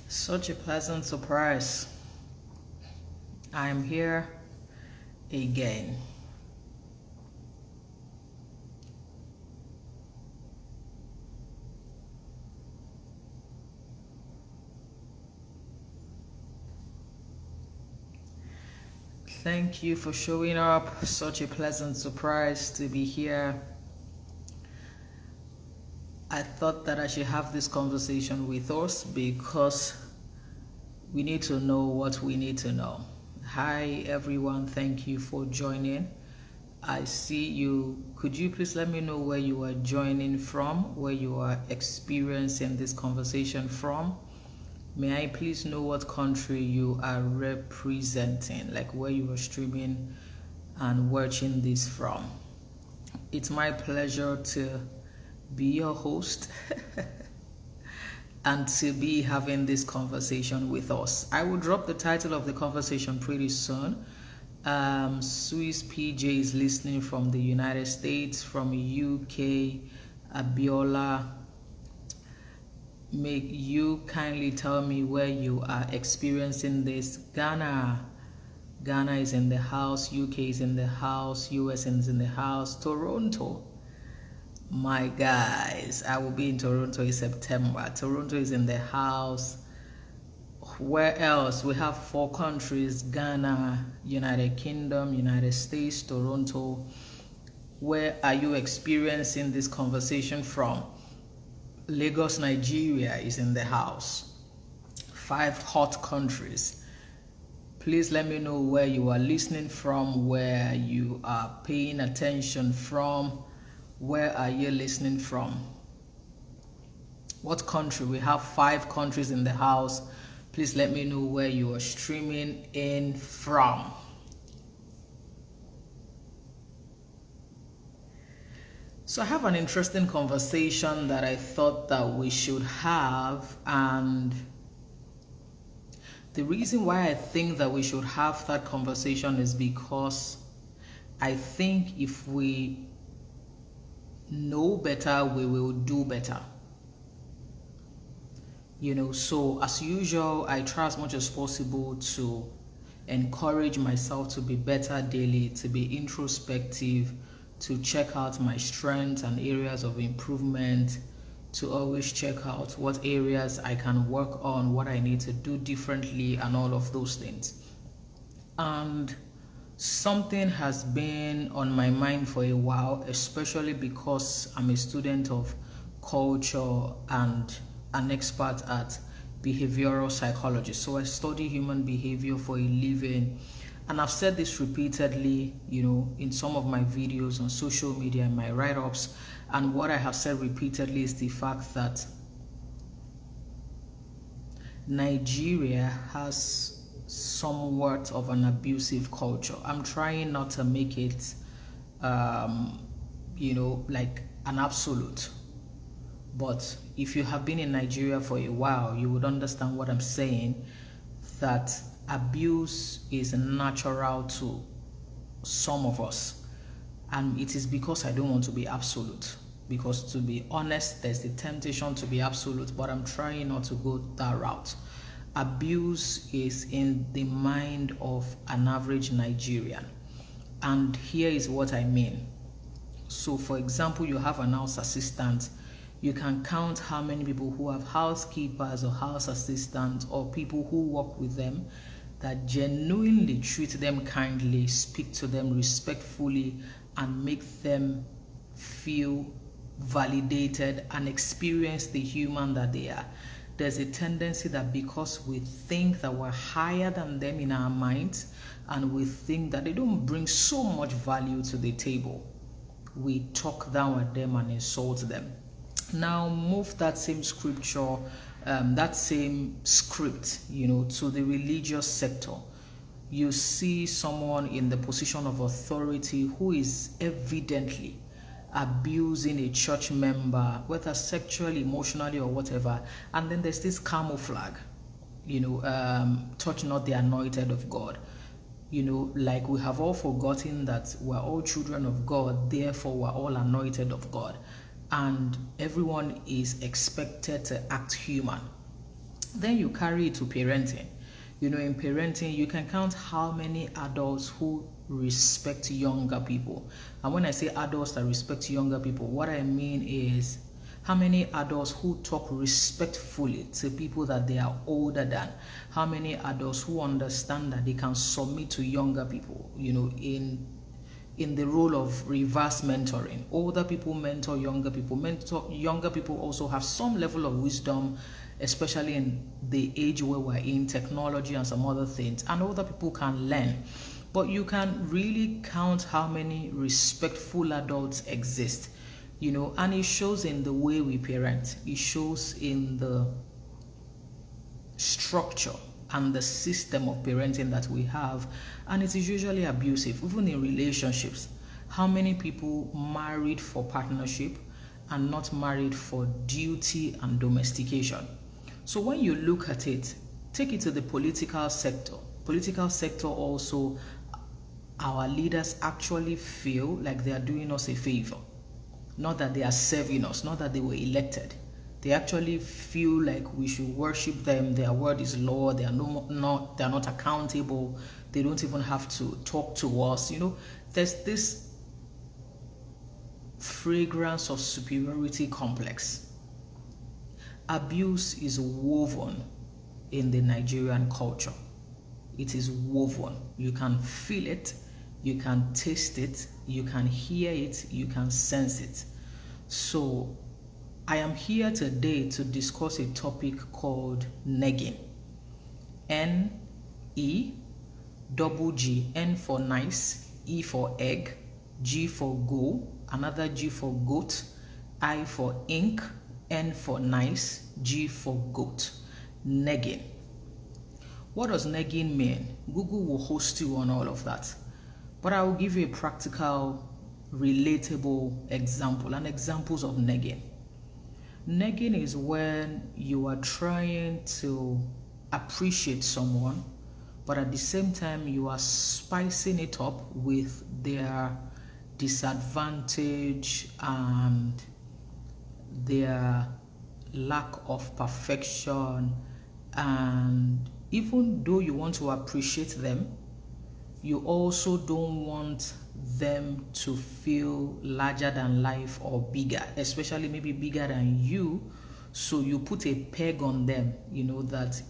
Such a pleasant surprise. I am here again. Thank you for showing up. Such a pleasant surprise to be here. I thought that I should have this conversation with us because we need to know what we need to know. Hi everyone, thank you for joining. I see you. Could you please let me know where you are joining from, where you are experiencing this conversation from? May I please know what country you are representing, like where you are streaming and watching this from? It's my pleasure to be your host and to be having this conversation with us. I will drop the title of the conversation pretty soon. Swiss PJ is listening from the United States, from UK, Abiola. May you kindly tell me where you are experiencing this? Ghana is in the house, UK is in the house, US is in the house, Toronto. My guys, I will be in Toronto in September. Toronto is in the house. Where else? We have 4 countries: Ghana, United Kingdom, United States, Toronto. Where are you experiencing this conversation from? Lagos, Nigeria is in the house. 5 hot countries. Please let me know where you are listening from, where you are paying attention from. Where are you listening from? What country? We have 5 countries in the house. Please let me know where you are streaming in from. So I have an interesting conversation that I thought that we should have, and the reason why I think that we should have that conversation is because I think if we know better, we will do better. So as usual, I try as much as possible to encourage myself to be better daily, to be introspective, to check out my strengths and areas of improvement, to always check out what areas I can work on, what I need to do differently, and all of those things. And something has been on my mind for a while, especially because I'm a student of culture and an expert at behavioral psychology. So I study human behavior for a living. And I've said this repeatedly, in some of my videos on social media and my write-ups. And what I have said repeatedly is the fact that Nigeria has somewhat of an abusive culture. I'm trying not to make it, like an absolute. But if you have been in Nigeria for a while, you would understand what I'm saying, that abuse is natural to some of us. And it is because I don't want to be absolute. Because to be honest, there's the temptation to be absolute, but I'm trying not to go that route. Abuse is in the mind of an average Nigerian. And here is what I mean. So for example, you have an house assistant. You can count how many people who have housekeepers or house assistants or people who work with them that genuinely treat them kindly, speak to them respectfully, and make them feel validated and experience the human that they are. There's a tendency that because we think that we're higher than them in our minds, and we think that they don't bring so much value to the table, we talk down at them and insult them. Now move that same scripture, that same script, to the religious sector. You see someone in the position of authority who is evidently abusing a church member, whether sexually, emotionally, or whatever, and then there's this camouflage, touch not the anointed of God. Like we have all forgotten that we're all children of God, therefore we're all anointed of God, and everyone is expected to act human. Then you carry it to parenting. You know, in parenting, you can count how many adults who respect younger people. And when I say adults that respect younger people, what I mean is how many adults who talk respectfully to people that they are older than. How many adults who understand that they can submit to younger people, you know, in the role of reverse mentoring. Older people mentor younger people. Younger people also have some level of wisdom, especially in the age where we're in, technology and some other things. And older people can learn. But you can really count how many respectful adults exist, you know, and it shows in the way we parent. It shows in the structure and the system of parenting that we have, and it is usually abusive. Even in relationships, how many people married for partnership and not married for duty and domestication? So when you look at it, take it to the political sector. Political sector also, our leaders actually feel like they are doing us a favor, not that they are serving us, not that they were elected. They actually feel like we should worship them. Their word is law. They are not accountable. They don't even have to talk to us. You know, there's this fragrance of superiority complex. Abuse is woven in the Nigerian culture. It is woven. You can feel it. You can taste it. You can hear it. You can sense it. So I am here today to discuss a topic called negging. N-E-G-G, N for nice, E for egg, G for go, another G for goat, I for ink, N for nice, G for goat. Negging. What does negging mean? Google will host you on all of that. But I will give you a practical, relatable example and examples of negging. Negging is when you are trying to appreciate someone, but at the same time you are spicing it up with their disadvantage and their lack of perfection. And even though you want to appreciate them, you also don't want them to feel larger than life or bigger, especially maybe bigger than you. So you put a peg on them, you know, that,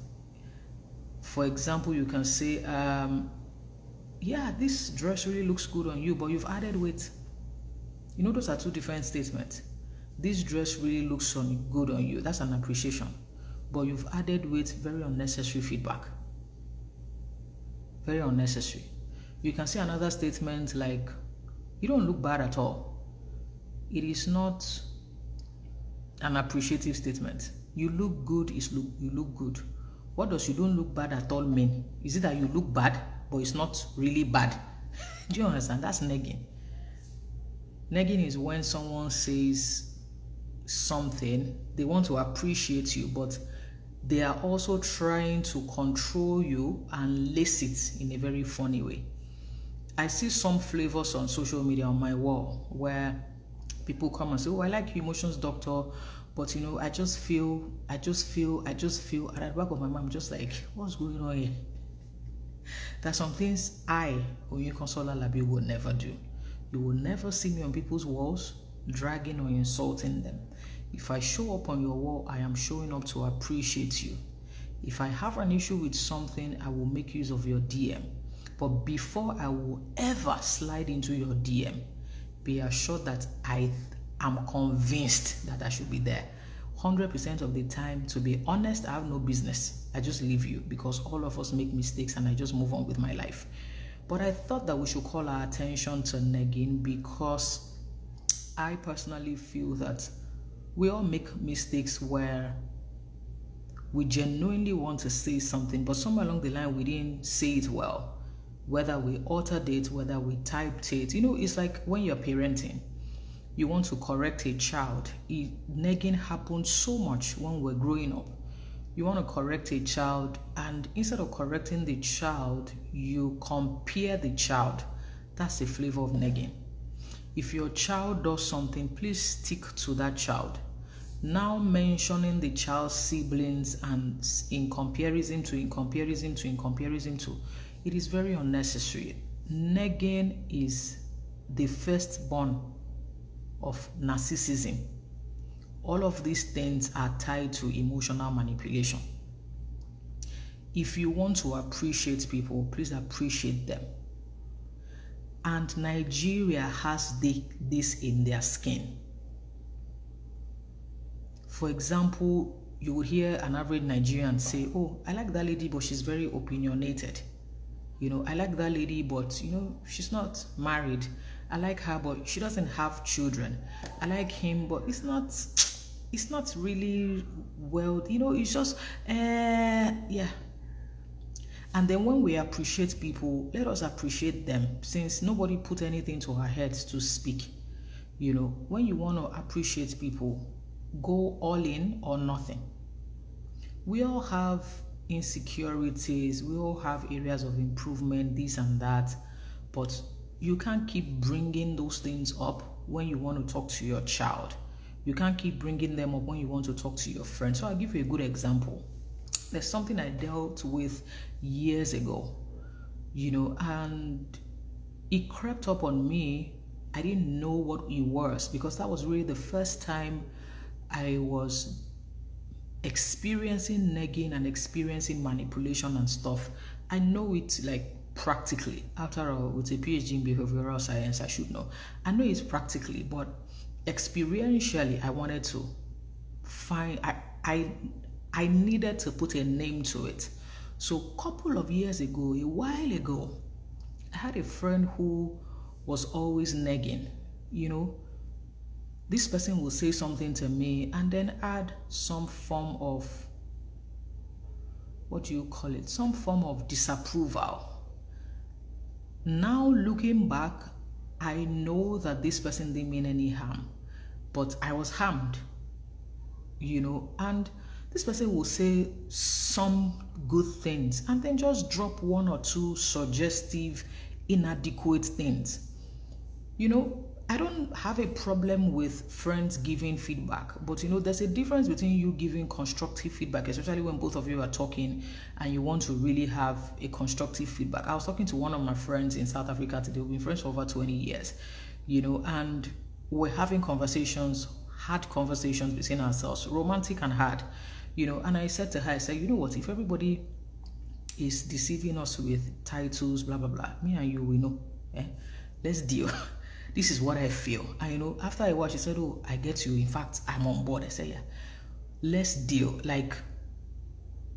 for example, you can say, yeah, this dress really looks good on you, but you've added weight. You know, those are two different statements. This dress really looks good on you. That's an appreciation. But you've added weight, very unnecessary feedback. Very unnecessary. You can say another statement like, you don't look bad at all. It is not an appreciative statement. You look good you look good. What does you don't look bad at all mean? Is it that you look bad, but it's not really bad? Do you understand? That's negging. Negging is when someone says something, they want to appreciate you, but they are also trying to control you and lace it in a very funny way. I see some flavors on social media on my wall where people come and say, oh, I like your emotions, doctor, but you know, I just feel, and at the back of my mind, I'm just like, what's going on here? There's some things Oyinkansola Labi, will never do. You will never see me on people's walls dragging or insulting them. If I show up on your wall, I am showing up to appreciate you. If I have an issue with something, I will make use of your DM. But before I will ever slide into your DM, be assured that I am convinced that I should be there. 100% of the time, to be honest, I have no business. I just leave you because all of us make mistakes and I just move on with my life. But I thought that we should call our attention to negging because I personally feel that we all make mistakes where we genuinely want to say something, but somewhere along the line we didn't say it well. Whether we altered it, whether we typed it. You know, it's like when you're parenting, you want to correct a child. Negging happens so much when we're growing up. You want to correct a child, and instead of correcting the child, you compare the child. That's the flavor of negging. If your child does something, please stick to that child. now mentioning the child's siblings and in comparison to, it is very unnecessary. Negging is the firstborn of narcissism. All of these things are tied to emotional manipulation. If you want to appreciate people, please appreciate them. And Nigeria has this in their skin. For example, you would hear an average Nigerian say, oh, I like that lady, but she's very opinionated. I like that lady, but, she's not married. I like her, but she doesn't have children. I like him, but it's not really well, it's just, yeah. And then when we appreciate people, let us appreciate them, since nobody put anything to our heads to speak. When you want to appreciate people, go all in or nothing. We all have insecurities, we all have areas of improvement, this and that, but you can't keep bringing those things up when you want to talk to your child. You can't keep bringing them up when you want to talk to your friend. So I'll give you a good example. There's something I dealt with years ago, and it crept up on me. I didn't know what it was, because that was really the first time I was experiencing negging and experiencing manipulation and stuff. I know it like practically. After all, with a PhD in behavioral science, I should know. I know it practically, but experientially, I wanted to find, I needed to put a name to it. So a couple of years ago, a while ago, I had a friend who was always negging. This person will say something to me and then add some form of, some form of disapproval. Now looking back, I know that this person didn't mean any harm, but I was harmed, and this person will say some good things and then just drop one or two suggestive, inadequate things. I don't have a problem with friends giving feedback, but there's a difference between you giving constructive feedback, especially when both of you are talking and you want to really have a constructive feedback. I was talking to one of my friends in South Africa today. We've been friends for over 20 years, and we're having hard conversations between ourselves, romantic and hard, and I said to her, you know what, if everybody is deceiving us with titles, blah, blah, blah, me and you, we know, let's deal. This is what I feel. After I watched, she said, oh, I get you. In fact, I'm on board. I said, yeah, let's deal. Like,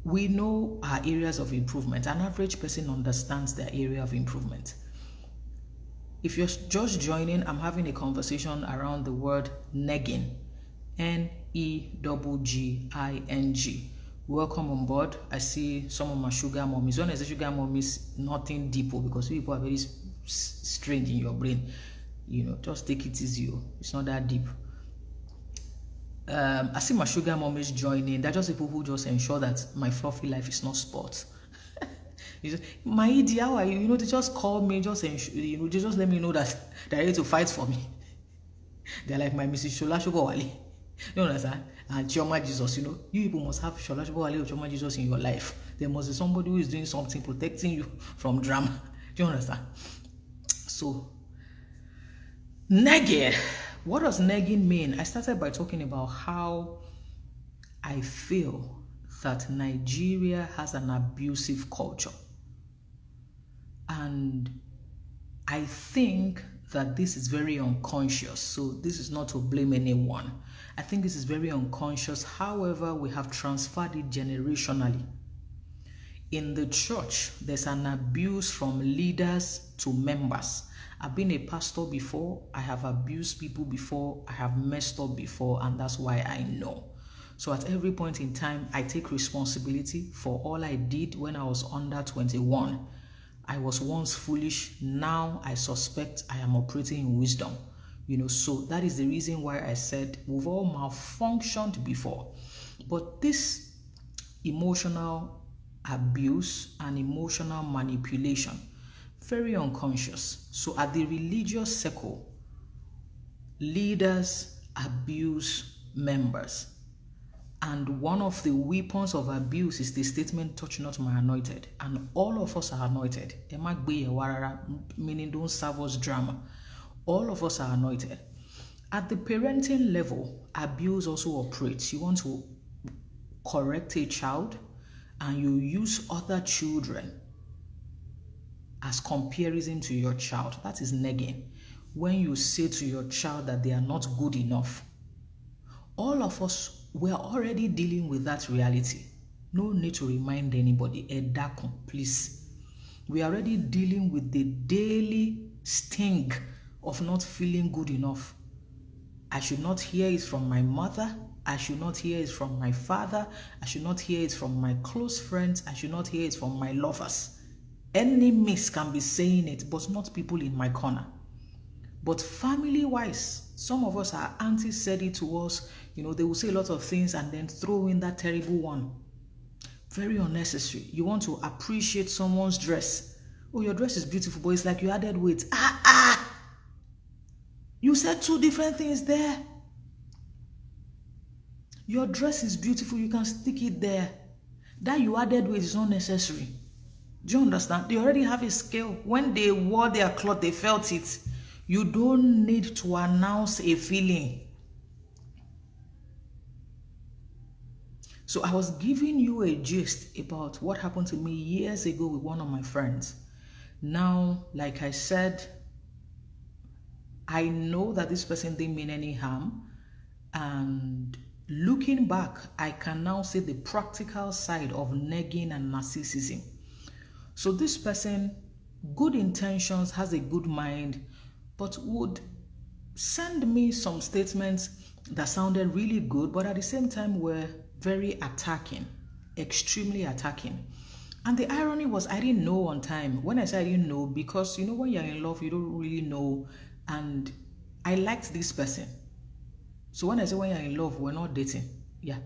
we know our areas of improvement. An average person understands their area of improvement. If you're just joining, I'm having a conversation around the word negging. Negging. Welcome on board. I see some of my sugar mommies. When I say sugar mommies, nothing deep, because people are very strange in your brain. Just take it easy. It's not that deep. I see my sugar mommies joining. They're just people who just ensure that my fluffy life is not sport. My idiot, how are you? They just call me, just ensure, they just let me know that they're ready to fight for me. They're like my Mrs. Shola Shobowale. You understand? And Chioma Jesus, you people must have Shola Shobowale or Chioma Jesus in your life. There must be somebody who is doing something, protecting you from drama. Do you understand? So, negging. What does negging mean? I started by talking about how I feel that Nigeria has an abusive culture. And I think that this is very unconscious. So this is not to blame anyone. I think this is very unconscious. However, we have transferred it generationally. In the church, there's an abuse from leaders to members. I've been a pastor before. I have abused people before. I have messed up before, and that's why I know. So at every point in time, I take responsibility for all I did when I was under 21. I was once foolish. Now I suspect I am operating in wisdom. So that is the reason why I said we've all malfunctioned before. But this emotional abuse and emotional manipulation, very unconscious. So at the religious circle, leaders abuse members. And one of the weapons of abuse is the statement, touch not my anointed. And all of us are anointed. Meaning don't serve us drama. All of us are anointed. At the parenting level, abuse also operates. You want to correct a child and you use other children as comparison to your child. That is negging. When you say to your child that they are not good enough. All of us, we are already dealing with that reality. No need to remind anybody. Edakun, please. We are already dealing with the daily sting of not feeling good enough. I should not hear it from my mother. I should not hear it from my father. I should not hear it from my close friends. I should not hear it from my lovers. Enemies can be saying it, but not people in my corner. But family-wise, some of us, our aunties said it to us. They will say a lot of things and then throw in that terrible one. Very unnecessary. You want to appreciate someone's dress. Oh, your dress is beautiful, but it's like you added weight. You said two different things there. Your dress is beautiful, you can stick it there. That you added weight is not necessary. Do you understand? They already have a scale. When they wore their cloth, they felt it. You don't need to announce a feeling. So I was giving you a gist about what happened to me years ago with one of my friends. Now, like I said, I know that this person didn't mean any harm. And looking back, I can now see the practical side of negging and narcissism. So this person, good intentions, has a good mind, but would send me some statements that sounded really good, but at the same time were very attacking, extremely attacking. And the irony was I didn't know on time. When I said I didn't know, because when you're in love, you don't really know. And I liked this person. So when I say when you're in love, we're not dating. Yeah.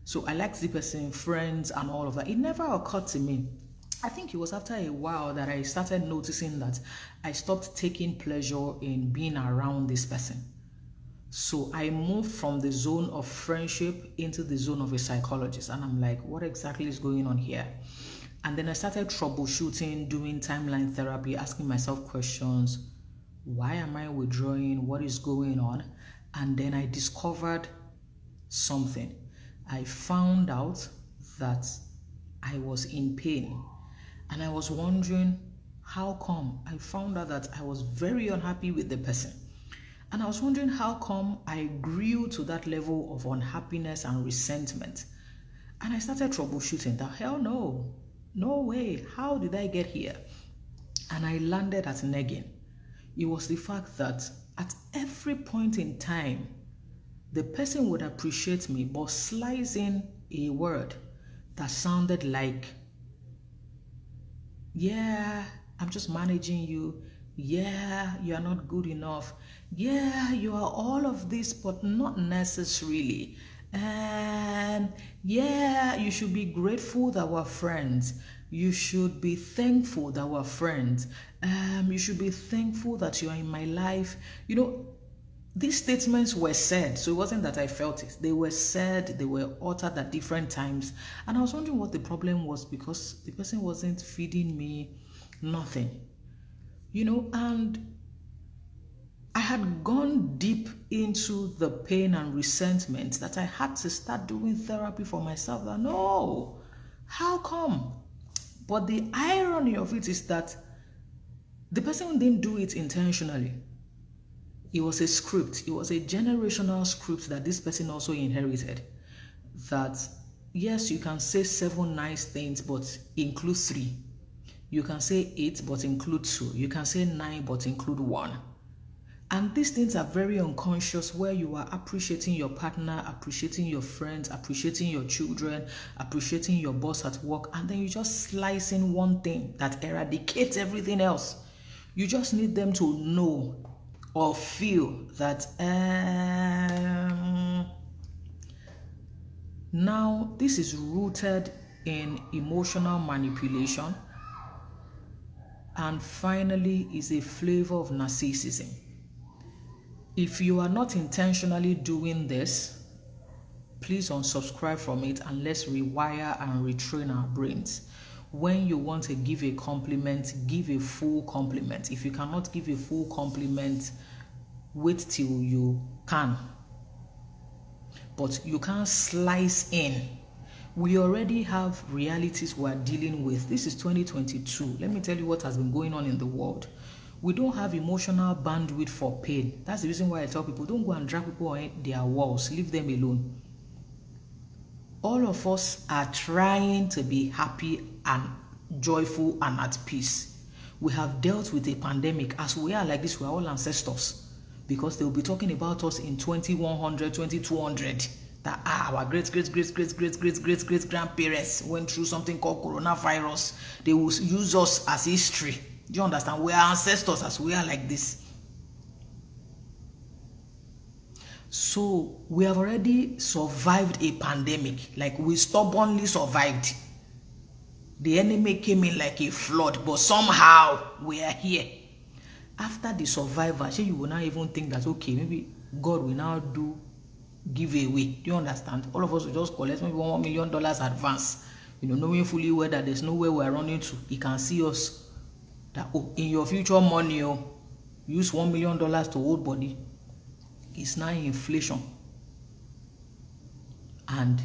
So I liked the person, friends and all of that. It never occurred to me. I think it was after a while that I started noticing that I stopped taking pleasure in being around this person. So I moved from the zone of friendship into the zone of a psychologist. And I'm like, what exactly is going on here? And then I started troubleshooting, doing timeline therapy, asking myself questions. Why am I withdrawing? What is going on? And then I discovered something. I found out that I was in pain. And I was wondering, how come? I found out that I was very unhappy with the person. And I was wondering how come I grew to that level of unhappiness and resentment. And I started troubleshooting. The hell no. No way. How did I get here? And I landed at negging. It was the fact that at every point in time, the person would appreciate me, but slice in a word that sounded like, yeah, I'm just managing you. Yeah, you are not good enough. Yeah, you are all of this, but not necessarily. And yeah, you should be grateful that we're friends. You should be thankful that we're friends. You should be thankful that you are in my life. These statements were said, so it wasn't that I felt it. They were said, they were uttered at different times. And I was wondering what the problem was, because the person wasn't feeding me nothing. And I had gone deep into the pain and resentment that I had to start doing therapy for myself. That no, how come? But the irony of it is that the person didn't do it intentionally. It was a script. It was a generational script that this person also inherited. That, yes, you can say 7 nice things, but include 3. You can say 8, but include 2. You can say 9, but include 1. And these things are very unconscious, where you are appreciating your partner, appreciating your friends, appreciating your children, appreciating your boss at work, and then you just slice in one thing that eradicates everything else. You just need them to know or feel that now this is rooted in emotional manipulation, and finally is a flavor of narcissism. If you are not intentionally doing this, please unsubscribe from it and let's rewire and retrain our brains. When you want to give a compliment, give a full compliment. If you cannot give a full compliment, wait till you can. But you can't slice in. We already have realities we're dealing with. This is 2022. Let me tell you what has been going on in the world. We don't have emotional bandwidth for pain. That's the reason why I tell people, don't go and drag people on their walls. Leave them alone. All of us are trying to be happy and joyful and at peace. We have dealt with a pandemic. As we are like this, we are all ancestors, because they will be talking about us in 2100, 2200. That our great grandparents went through something called coronavirus. They will use us as history. Do you understand? We are ancestors as we are like this. So we have already survived a pandemic. Like, we stubbornly survived. The enemy came in like a flood, but somehow we are here. After the survivor, you will not even think that, okay, maybe God will now do giveaway. Do you understand? All of us will just collect maybe $1 million advance, knowing fully well that there's nowhere we're running to. He can see us that, in your future money, use $1 million to hold body. It's now inflation and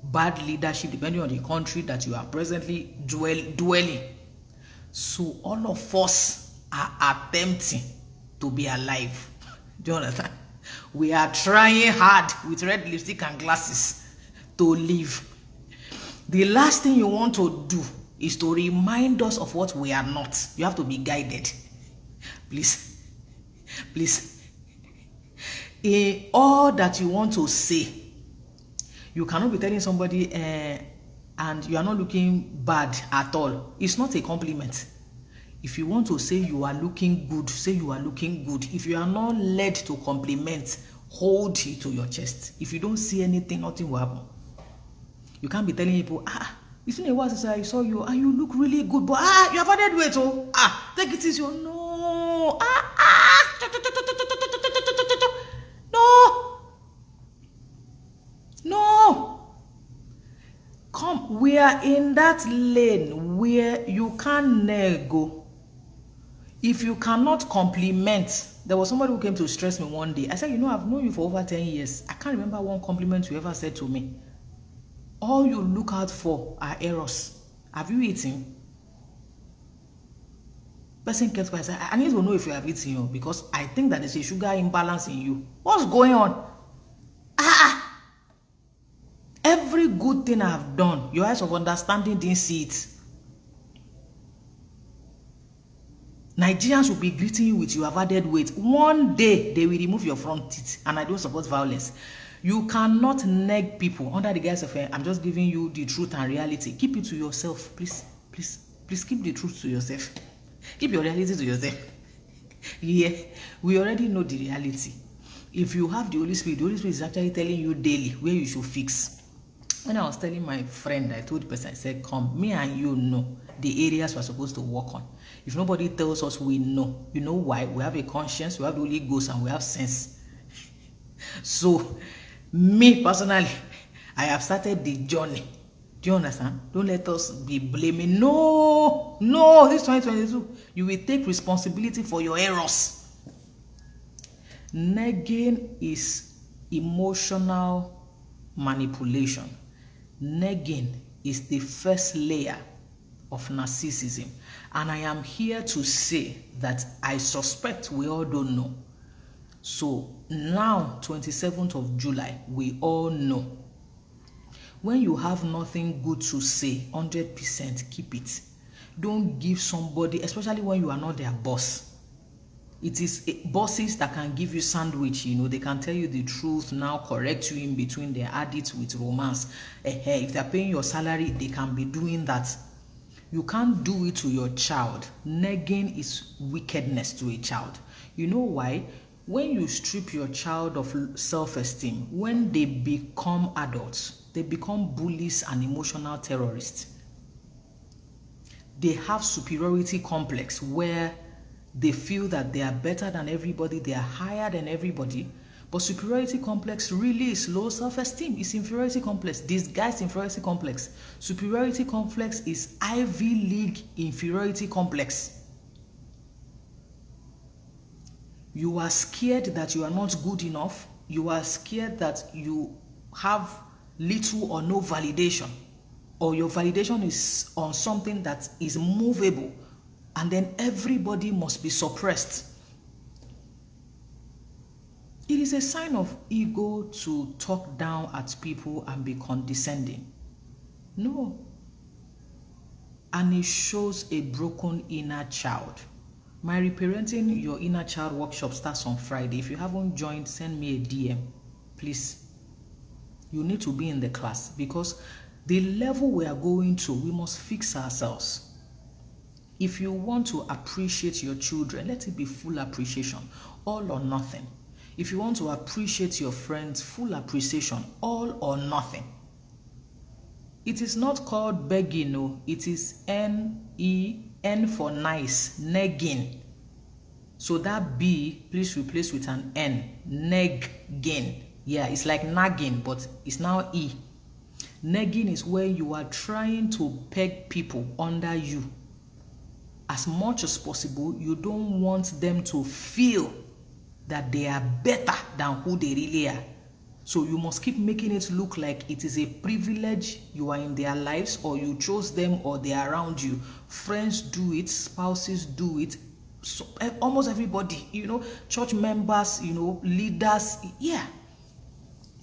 bad leadership, depending on the country that you are presently dwelling. So all of us are attempting to be alive. Do you understand? We are trying hard with red lipstick and glasses to live. The last thing you want to do is to remind us of what we are not. You have to be guided. Please. In all that you want to say, you cannot be telling somebody and you are not looking bad at all. It's not a compliment. If you want to say you are looking good, say you are looking good. If you are not led to compliment, hold it to your chest. If you don't see anything, nothing will happen. You can't be telling people, it's been a while since I saw you and you look really good, but you have added weight, take it easy. No, no. Come, we are in that lane where you can't nego. If you cannot compliment, there was somebody who came to stress me one day. I said, I've known you for over 10 years. I can't remember one compliment you ever said to me. All you look out for are errors. Have you eaten? Person kept quiet. I need to know if you have eaten, because I think that there's a sugar imbalance in you. What's going on? Every good thing I have done, your eyes of understanding didn't see it. Nigerians will be greeting you with you have added weight. One day, they will remove your front teeth, and I don't support violence. You cannot neg people under the guise of, I'm just giving you the truth and reality. Keep it to yourself. Please keep the truth to yourself. Keep your reality to yourself. Yeah, we already know the reality. If you have the Holy Spirit is actually telling you daily where you should fix. When I was telling my friend, I told the person, I said, come, me and you know the areas we're supposed to work on. If nobody tells us, we know. You know why? We have a conscience, we have the Holy Ghost, and we have sense. So, me personally, I have started the journey. Do you understand? Don't let us be blaming. No, this 2022. You will take responsibility for your errors. Negging is emotional manipulation. Negging is the first layer of narcissism. And I am here to say that I suspect we all don't know. So now, 27th of July, we all know. When you have nothing good to say, 100% keep it. Don't give somebody, especially when you are not their boss. It is bosses that can give you sandwich, they can tell you the truth, now correct you in between, they add it with romance. If they're paying your salary, they can be doing that. You can't do it to your child. Negging is wickedness to a child. You know why? When you strip your child of self-esteem, when they become adults, they become bullies and emotional terrorists. They have superiority complex where they feel that they are better than everybody, they are higher than everybody. But superiority complex really is low self-esteem. It's inferiority complex, disguised inferiority complex. Superiority complex is Ivy League inferiority complex. You are scared that you are not good enough. You are scared that you have little or no validation, or your validation is on something that is movable, and then everybody must be suppressed. It is a sign of ego to talk down at people and be condescending. No. And it shows a broken inner child. My reparenting your inner child workshop starts on Friday. If you haven't joined, send me a DM, please. You need to be in the class, because the level we are going to, we must fix ourselves. If you want to appreciate your children, let it be full appreciation, all or nothing. If you want to appreciate your friends, full appreciation, all or nothing. It is not called begging, no. It is N for nice, negging. So that B, please replace with an N, negging. Yeah, it's like nagging, but it's now E. Negging is where you are trying to peg people under you. As much as possible, you don't want them to feel that they are better than who they really are. So you must keep making it look like it is a privilege you are in their lives, or you chose them, or they are around you. Friends do it, spouses do it, so, almost everybody, church members, leaders, yeah.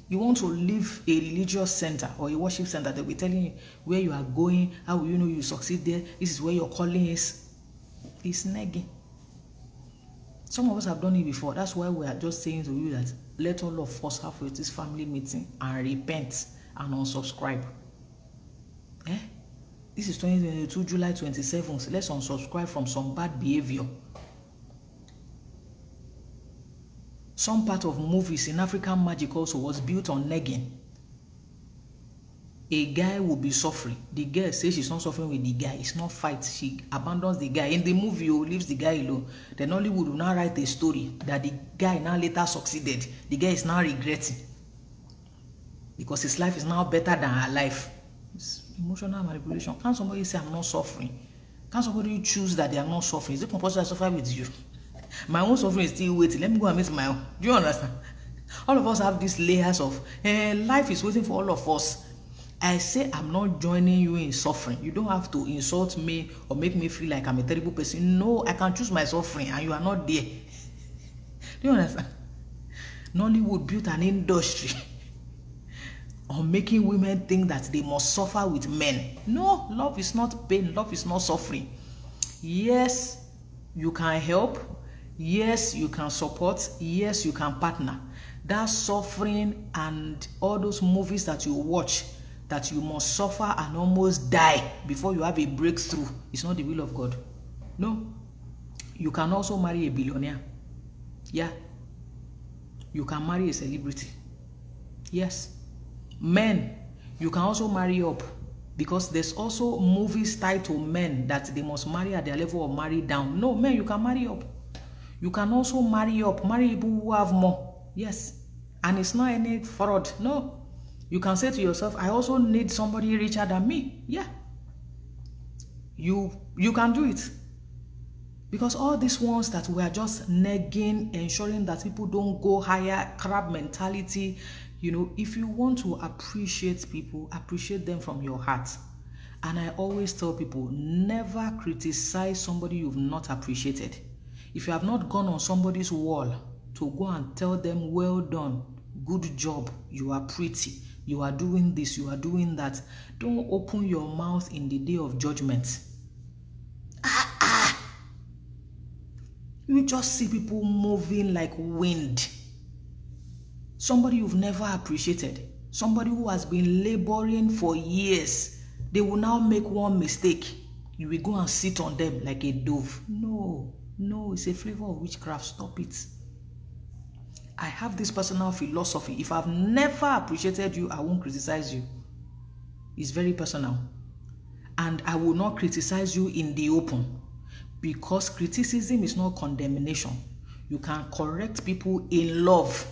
You want to leave a religious center or a worship center, they'll be telling you where you are going, how you succeed there, this is where your calling is. It's negging. Some of us have done it before. That's why we are just saying to you that let all of us have this family meeting and repent and unsubscribe. This is 2022, July 27th. Let's unsubscribe from some bad behavior. Some part of movies in African magic also was built on negging. A guy will be suffering. The girl says she's not suffering with the guy. It's not fight. She abandons the guy. In the movie, leaves the guy alone. Then Hollywood will now write a story that the guy now later succeeded. The guy is now regretting, because his life is now better than her life. It's emotional manipulation. Can somebody say, I'm not suffering? Can somebody choose that they are not suffering? Is it compulsory to suffer with you? My own suffering is still waiting. Let me go and meet my own. Do you understand? All of us have these layers of life is waiting for all of us. I say I'm not joining you in suffering. You don't have to insult me or make me feel like I'm a terrible person. No, I can choose my suffering and you are not there. Do you understand? Nollywood built an industry on making women think that they must suffer with men. No, love is not pain. Love is not suffering. Yes, you can help. Yes, you can support. Yes, you can partner. That suffering and all those movies that you watch, that you must suffer and almost die before you have a breakthrough, it's not the will of God. No. You can also marry a billionaire. Yeah. You can marry a celebrity. Yes. Men, you can also marry up, because there's also movies tied to men that they must marry at their level or marry down. No, men, you can marry up. You can also marry up, marry people who have more. Yes. And it's not any fraud. No. You can say to yourself, I also need somebody richer than me. Yeah. You can do it. Because all these ones that we are just negging, ensuring that people don't go higher, crab mentality, if you want to appreciate people, appreciate them from your heart. And I always tell people, never criticize somebody you've not appreciated. If you have not gone on somebody's wall to go and tell them, well done, good job, you are pretty, you are doing this, you are doing that, don't open your mouth in the day of judgment. You just see people moving like wind. Somebody you've never appreciated, somebody who has been laboring for years, they will now make one mistake. You will go and sit on them like a dove. No, it's a flavor of witchcraft. Stop it. I have this personal philosophy. If I've never appreciated you, I won't criticize you. It's very personal. And I will not criticize you in the open, because criticism is not condemnation. You can correct people in love.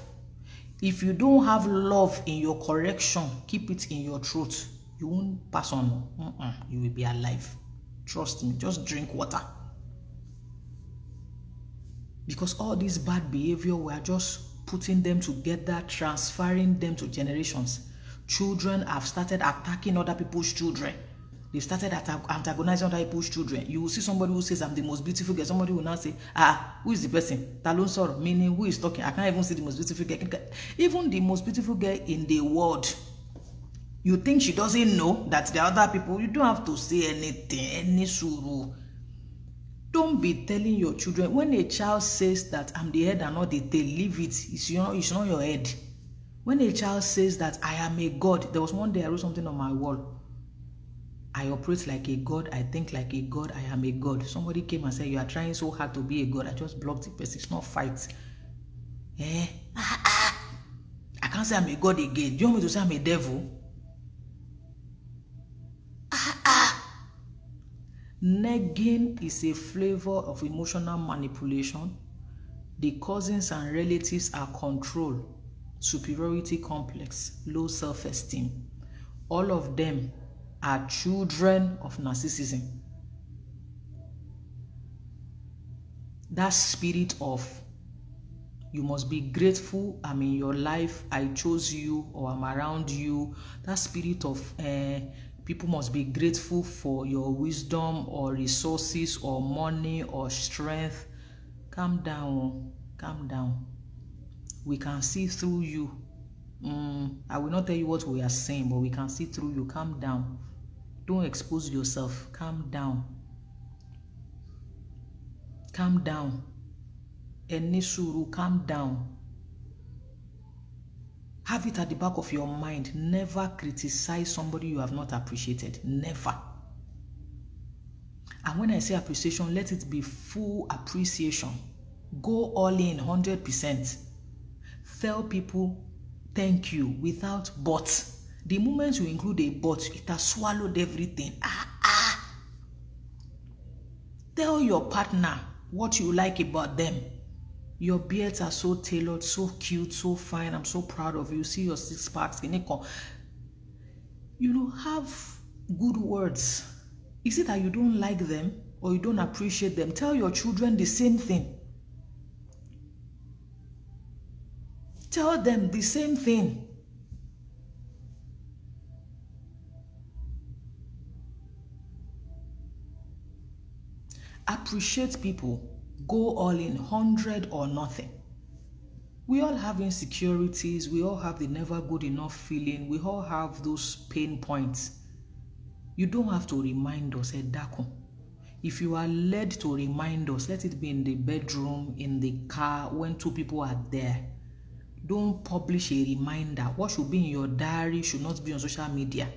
If you don't have love in your correction, keep it in your throat. You won't pass on. You will be alive. Trust me. Just drink water. Because all this bad behavior, we are just putting them together, transferring them to generations. Children have started attacking other people's children. They started antagonizing other people's children. You will see somebody who says, I'm the most beautiful girl. Somebody will now say, who is the person? Talon Soro, meaning who is talking? I can't even see the most beautiful girl. Even the most beautiful girl in the world, you think she doesn't know that there are other people? You don't have to say anything, any suru. Don't be telling your children. When a child says that I'm the head and not the tail, leave it. It's not your head. When a child says that I am a god, there was one day I wrote something on my wall. I operate like a god, I think like a god, I am a god. Somebody came and said, you are trying so hard to be a god. I just blocked the person. It's not fight. I can't say I'm a god again. Do you want me to say I'm a devil? Negging is a flavor of emotional manipulation. The cousins and relatives are control, superiority complex, low self-esteem. All of them are children of narcissism. That spirit of you must be grateful, I'm in your life, I chose you, or I'm around you. That spirit of people must be grateful for your wisdom or resources or money or strength. Calm down, calm down. We can see through you. I will not tell you what we are saying, but we can see through you. Calm down. Don't expose yourself. Calm down. Calm down. Enisuru, calm down. Have it at the back of your mind. Never criticize somebody you have not appreciated. Never. And when I say appreciation, let it be full appreciation. Go all in 100%. Tell people thank you without but. The moment you include a but, it has swallowed everything. Tell your partner what you like about them. Your beards are so tailored, so cute, so fine. I'm so proud of you. See your 6 packs. Have good words. Is it that you don't like them or you don't appreciate them? Tell your children the same thing. Tell them the same thing. Appreciate people. Go all in, 100 or nothing. We all have insecurities. We all have the never good enough feeling. We all have those pain points. You don't have to remind us, Edako. If you are led to remind us, let it be in the bedroom, in the car, when 2 people are there. Don't publish a reminder. What should be in your diary should not be on social media.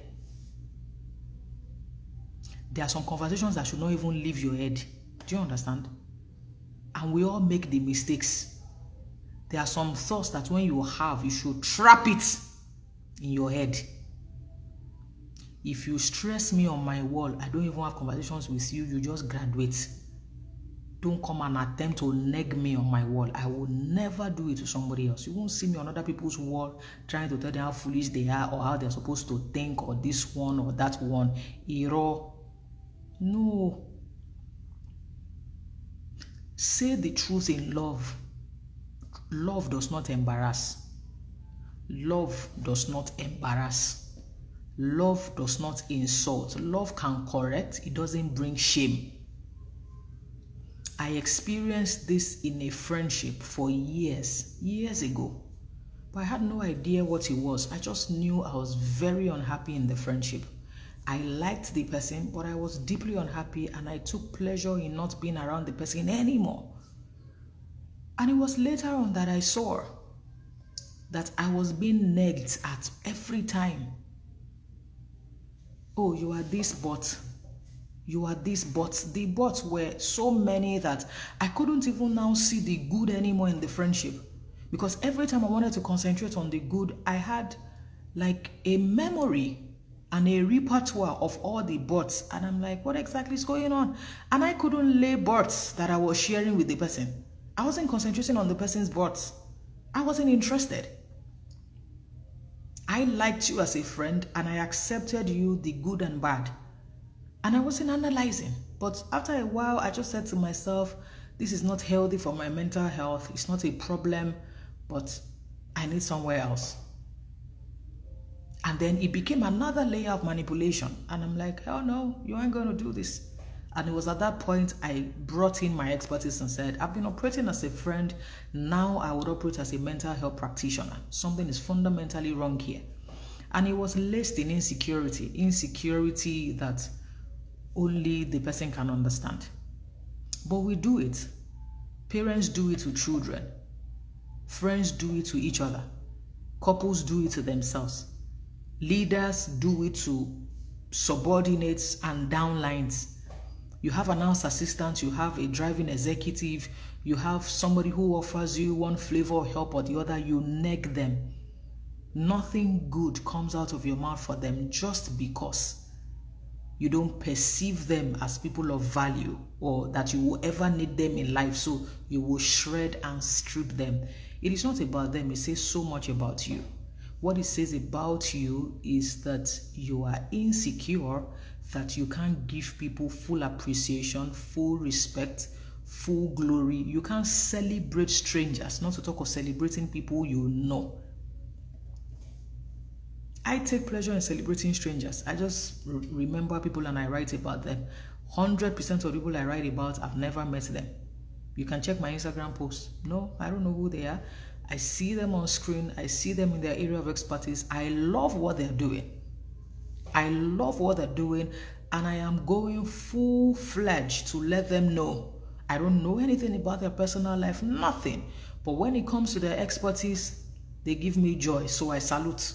There are some conversations that should not even leave your head. Do you understand? And we all make the mistakes. There are some thoughts that when you have, you should trap it in your head. If you stress me on my wall, I don't even have conversations with you, you just graduate. Don't come and attempt to neg me on my wall. I will never do it to somebody else. You won't see me on other people's wall trying to tell them how foolish they are or how they're supposed to think or this one or that one. Iro. No. Say the truth in love. Love does not embarrass. Love does not embarrass. Love does not insult. Love can correct. It doesn't bring shame. I experienced this in a friendship for years ago. But I had no idea what it was. I just knew I was very unhappy in the friendship. I liked the person, but I was deeply unhappy and I took pleasure in not being around the person anymore. And it was later on that I saw that I was being negged at every time. Oh, you are this bot. You are this bot. The bots were so many that I couldn't even now see the good anymore in the friendship. Because every time I wanted to concentrate on the good, I had like a memory and a repertoire of all the bots. And I'm like, what exactly is going on? And I couldn't lay bots that I was sharing with the person. I wasn't concentrating on the person's bots. I wasn't interested. I liked you as a friend and I accepted you, the good and bad. And I wasn't analyzing. But after a while, I just said to myself, this is not healthy for my mental health. It's not a problem, but I need somewhere else. And then it became another layer of manipulation. And I'm like, hell no, you ain't going to do this. And it was at that point I brought in my expertise and said, I've been operating as a friend. Now I would operate as a mental health practitioner. Something is fundamentally wrong here. And it was laced in insecurity that only the person can understand. But we do it. Parents do it to children. Friends do it to each other. Couples do it to themselves. Leaders do it to subordinates and downlines. You have an house assistant, you have a driving executive, you have somebody who offers you one flavor of help or the other, you neg them. Nothing good comes out of your mouth for them just because you don't perceive them as people of value or that you will ever need them in life, so you will shred and strip them. It is not about them, it says so much about you. What it says about you is that you are insecure, that you can't give people full appreciation, full respect, full glory. You can't celebrate strangers, not to talk of celebrating people you know. I take pleasure in celebrating strangers. I just remember people and I write about them. 100% of people I write about, I've never met them. You can check my Instagram post. No, I don't know who they are. I see them on screen. I see them in their area of expertise. I love what they're doing. And I am going full-fledged to let them know. I don't know anything about their personal life, nothing. But when it comes to their expertise, they give me joy, so I salute.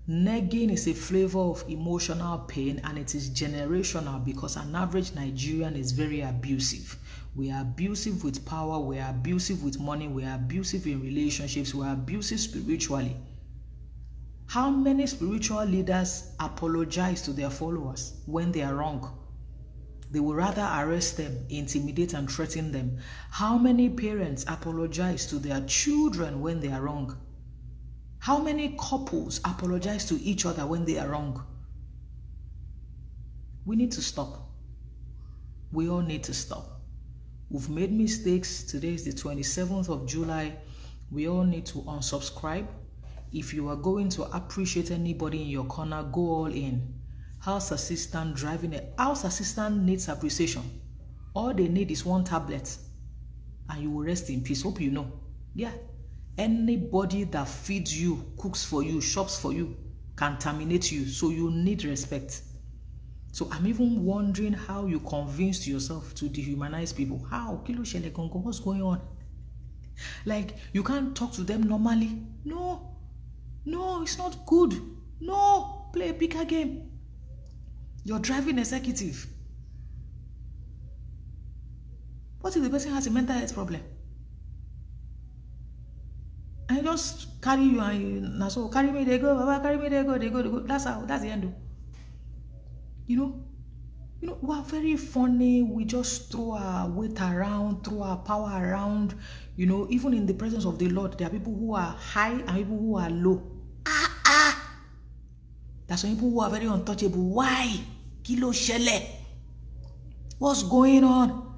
Negging is a flavor of emotional pain, and it is generational because an average Nigerian is very abusive. We are abusive with power, we are abusive with money, we are abusive in relationships, we are abusive spiritually. How many spiritual leaders apologize to their followers when they are wrong? They will rather arrest them, intimidate and threaten them. How many parents apologize to their children when they are wrong? How many couples apologize to each other when they are wrong? We need to stop. We all need to stop. We've made mistakes. Today is the 27th of July. We all need to unsubscribe. If you are going to appreciate anybody in your corner, go all in. House assistant driving a house assistant needs appreciation. All they need is one tablet and you will rest in peace. Hope you know. Yeah. Anybody that feeds you, cooks for you, shops for you, can terminate you. So you need respect. So I'm even wondering how you convinced yourself to dehumanize people. How? What's going on? Like, you can't talk to them normally. No, it's not good. No, play a bigger game. You're driving executive. What if the person has a mental health problem? I just carry you and so carry me, they go, Baba, carry me, they go. That's the end. You know, we're very funny. We just throw our weight around, throw our power around. You know, even in the presence of the Lord, there are people who are high and people who are low. There's some people who are very untouchable. Why? Kilo shele. What's going on?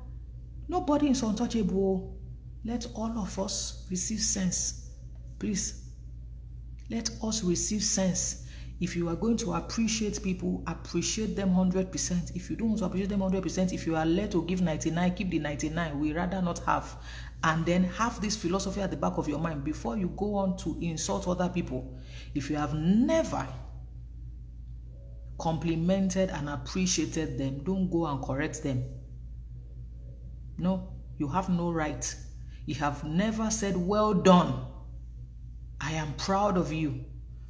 Nobody is untouchable. Let all of us receive sense. Please, let us receive sense. If you are going to appreciate people, appreciate them 100%. If you don't want to appreciate them 100%, if you are led to give 99, keep the 99. We rather not have. And then have this philosophy at the back of your mind before you go on to insult other people. If you have never complimented and appreciated them, don't go and correct them. No, you have no right. You have never said, well done. I am proud of you.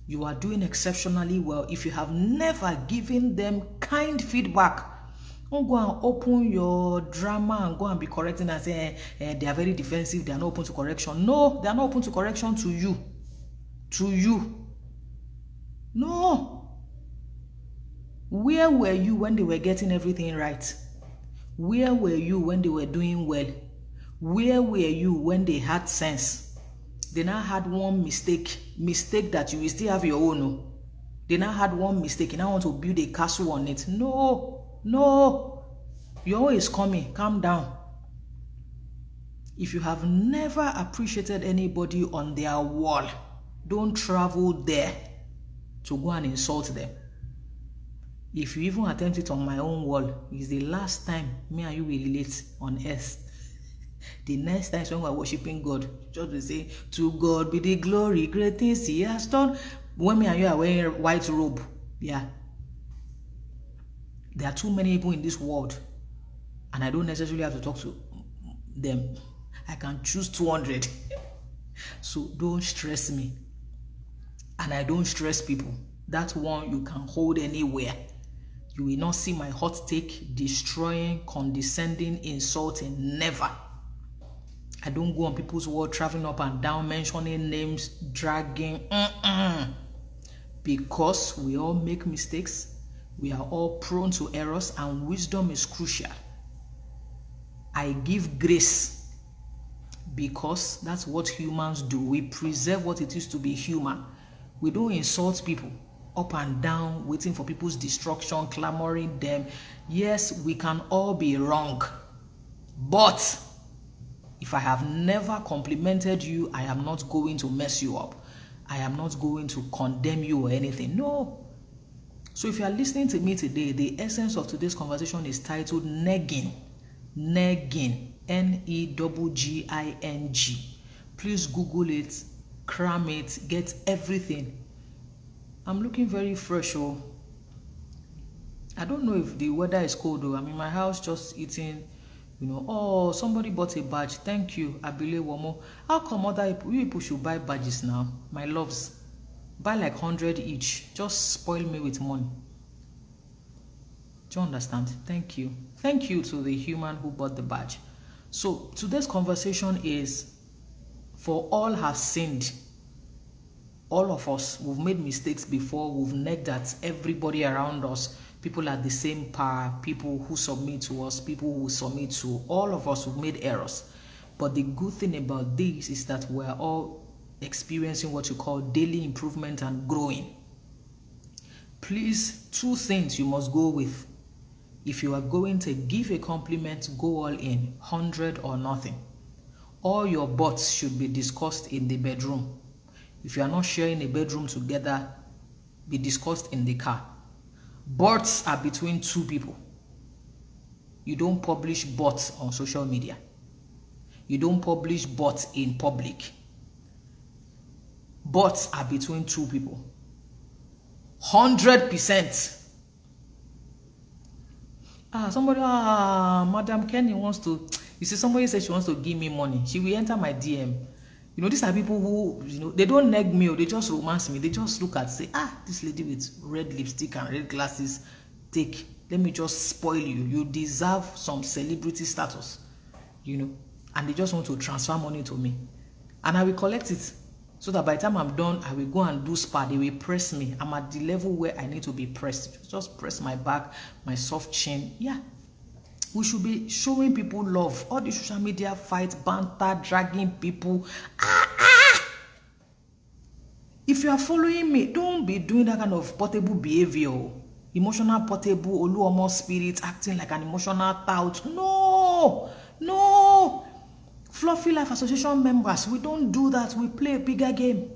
You are doing exceptionally well. If you have never given them kind feedback, don't go and open your drama and go and be correcting and say they are very defensive, they are not open to correction. No, they are not open to correction to you. To you. No. Where were you when they were getting everything right? Where were you when they were doing well? Where were you when they had sense? they now had one mistake that you will still have your own. No? They now had one mistake, and now want to build a castle on it. No, your own is coming. Calm down. If you have never appreciated anybody on their wall, don't travel there to go and insult them. If you even attempt it on my own wall, it's the last time me and you will relate on earth. The next time when we're worshiping God, just to say, to God be the glory, great things he has done. When me and you are wearing white robe, yeah. There are too many people in this world, and I don't necessarily have to talk to them. I can choose 200. So don't stress me. And I don't stress people. That one you can hold anywhere. You will not see my hot take, destroying, condescending, insulting. Never. I don't go on people's wall, traveling up and down, mentioning names, dragging. Because we all make mistakes. We are all prone to errors, and wisdom is crucial. I give grace because that's what humans do. We preserve what it is to be human. We don't insult people up and down, waiting for people's destruction, clamoring them. Yes, we can all be wrong. But if I have never complimented you, I am not going to mess you up. I am not going to condemn you or anything. No. So if you are listening to me today, the essence of today's conversation is titled Negging. Negging. Negging. Please Google it, cram it, get everything. I'm looking very fresh. Oh, I don't know if the weather is cold though. I'm in my house just eating, Oh, somebody bought a badge. Thank you, Abile Womo. How come other people should buy badges now? My loves, buy like 100 each. Just spoil me with money. Do you understand? Thank you. Thank you to the human who bought the badge. So today's conversation is, for all have sinned. All of us, we've made mistakes before. We've negged at everybody around us. People at the same power, people who submit to us, people who submit to all of us who've made errors. But the good thing about this is that we're all experiencing what you call daily improvement and growing. Please, 2 things you must go with. If you are going to give a compliment, go all in, 100 or nothing. All your butts should be discussed in the bedroom. If you are not sharing a bedroom together, be discussed in the car. Butts are between 2 people. You don't publish butts on social media. You don't publish butts in public. Butts are between 2 people. 100%. Madam Kenny wants to, somebody said she wants to give me money. She will enter my DM. These are people who, they don't neg me or they just romance me. They just look at, say, this lady with red lipstick and red glasses, let me just spoil you. You deserve some celebrity status, and they just want to transfer money to me. And I will collect it so that by the time I'm done, I will go and do spa. They will press me. I'm at the level where I need to be pressed. Just press my back, my soft chin. Yeah. We should be showing people love. All the social media fights, banter, dragging people. If you are following me, don't be doing that kind of portable behavior. Emotional portable, Oluomo spirit, acting like an emotional tout. No. Fluffy Life Association members, we don't do that. We play a bigger game.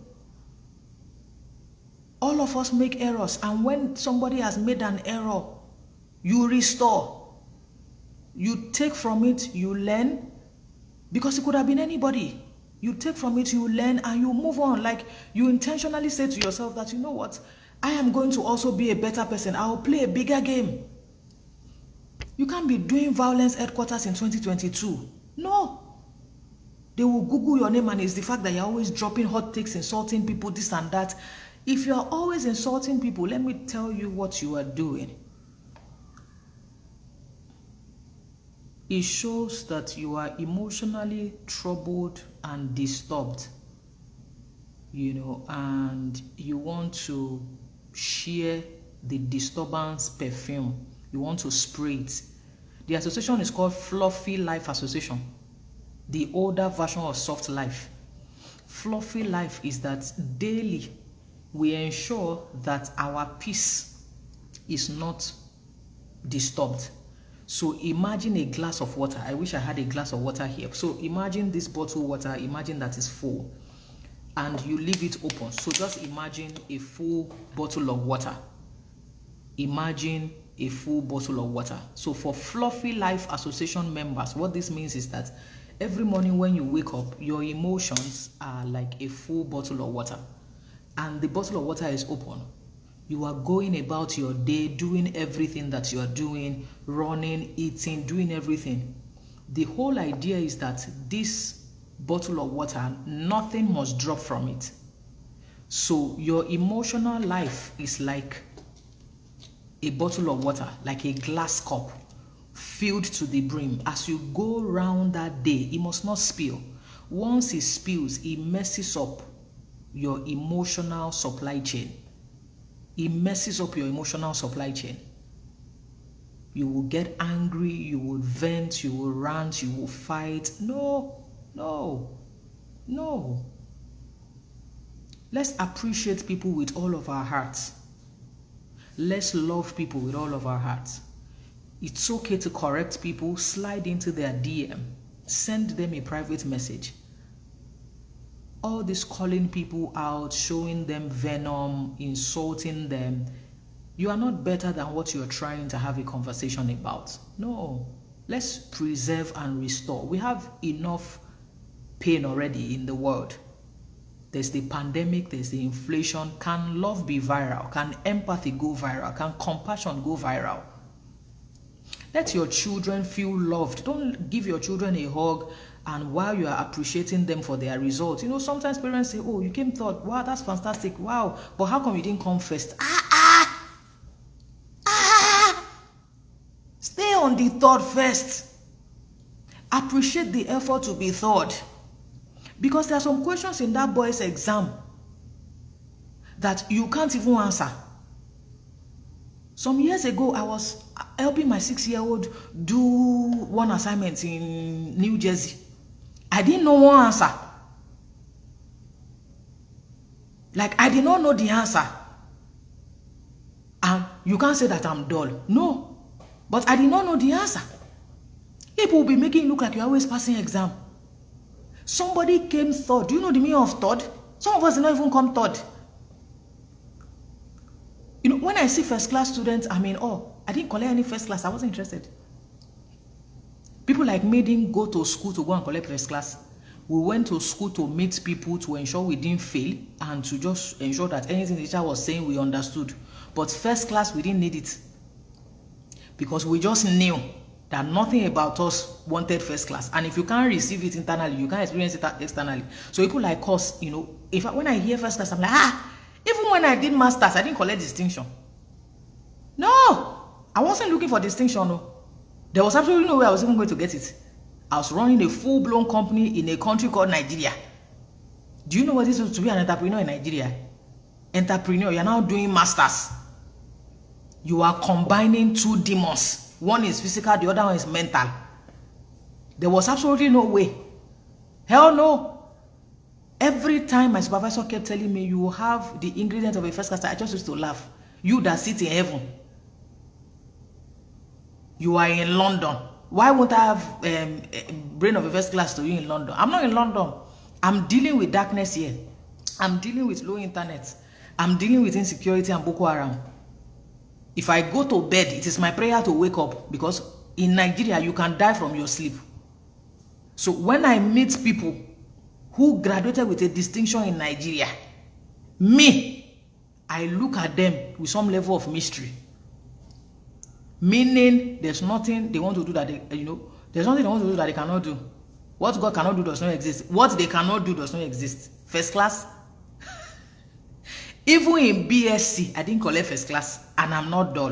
All of us make errors. And when somebody has made an error, you restore. You take from it, you learn, because it could have been anybody. You take from it, you learn, and you move on. Like, you intentionally say to yourself that, you know what, I am going to also be a better person. I will play a bigger game. You can't be doing violence headquarters in 2022. No. They will Google your name, and it's the fact that you're always dropping hot takes, insulting people, this and that. If you are always insulting people, let me tell you what you are doing. It shows that you are emotionally troubled and disturbed, and you want to share the disturbance perfume. You want to spray it. The association is called Fluffy Life Association, the older version of Soft Life. fluffy life is that daily we ensure that our peace is not disturbed. So imagine a glass of water. I wish I had a glass of water here. So imagine this bottled water, imagine that is full, and you leave it open. So just imagine a full bottle of water. Imagine a full bottle of water. So for Fluffy Life Association members, what this means is that every morning when you wake up, your emotions are like a full bottle of water, and the bottle of water is open. You are going about your day, doing everything that you are doing, running, eating, doing everything. The whole idea is that this bottle of water, nothing must drop from it. So your emotional life is like a bottle of water, like a glass cup filled to the brim. As you go round that day, it must not spill. Once it spills, it messes up your emotional supply chain. It messes up your emotional supply chain. You will get angry, you will vent, you will rant, you will fight. No. Let's appreciate people with all of our hearts. Let's love people with all of our hearts. It's okay to correct people. Slide into their DM. Send them a private message. All this calling people out, showing them venom, insulting them, you are not better than what you're trying to have a conversation about. No. Let's preserve and restore. We have enough pain already in the world. There's the pandemic, there's the inflation. Can love be viral? Can empathy go viral? Can compassion go viral? Let your children feel loved. Don't give your children a hug and while you are appreciating them for their results. You know, sometimes parents say, oh, you came third. Wow, that's fantastic. Wow. But how come you didn't come first? Stay on the third first. Appreciate the effort to be third. Because there are some questions in that boy's exam that you can't even answer. Some years ago, I was helping my 6-year-old do one assignment in New Jersey. I didn't know one answer. Like, I did not know the answer. And you can't say that I'm dull. No. But I did not know the answer. People will be making you look like you're always passing exam. Somebody came third. Do you know the meaning of third? Some of us did not even come third. You know, when I see first class students, I mean, oh, I didn't collect any first class. I wasn't interested. People like me didn't go to school to go and collect first class. We went to school to meet people to ensure we didn't fail and to just ensure that anything the teacher was saying we understood. But first class, we didn't need it. Because we just knew that nothing about us wanted first class. And if you can't receive it internally, you can't experience it externally. So people like us, you know, when I hear first class, I'm like, even when I did masters, I didn't collect distinction. No, I wasn't looking for distinction. No. There was absolutely no way I was even going to get it. I was running a full-blown company in a country called Nigeria. Do you know what it is to be an entrepreneur in Nigeria? Entrepreneur, you're now doing masters. You are combining two demons. One is physical, the other one is mental. There was absolutely no way. Hell no. Every time my supervisor kept telling me, you have the ingredient of a first class, I just used to laugh. You that sit in heaven. You are in London. Why won't I have a brain of a first class to you in London? I'm not in London. I'm dealing with darkness here. I'm dealing with low internet. I'm dealing with insecurity and Boko Haram. If I go to bed, it is my prayer to wake up, because in Nigeria, you can die from your sleep. So when I meet people who graduated with a distinction in Nigeria, I look at them with some level of mystery. Meaning, there's nothing they want to do that there's nothing they want to do that they cannot do. What God cannot do does not exist. What they cannot do does not exist. First class. Even in BSc, I didn't collect first class, and I'm not dull.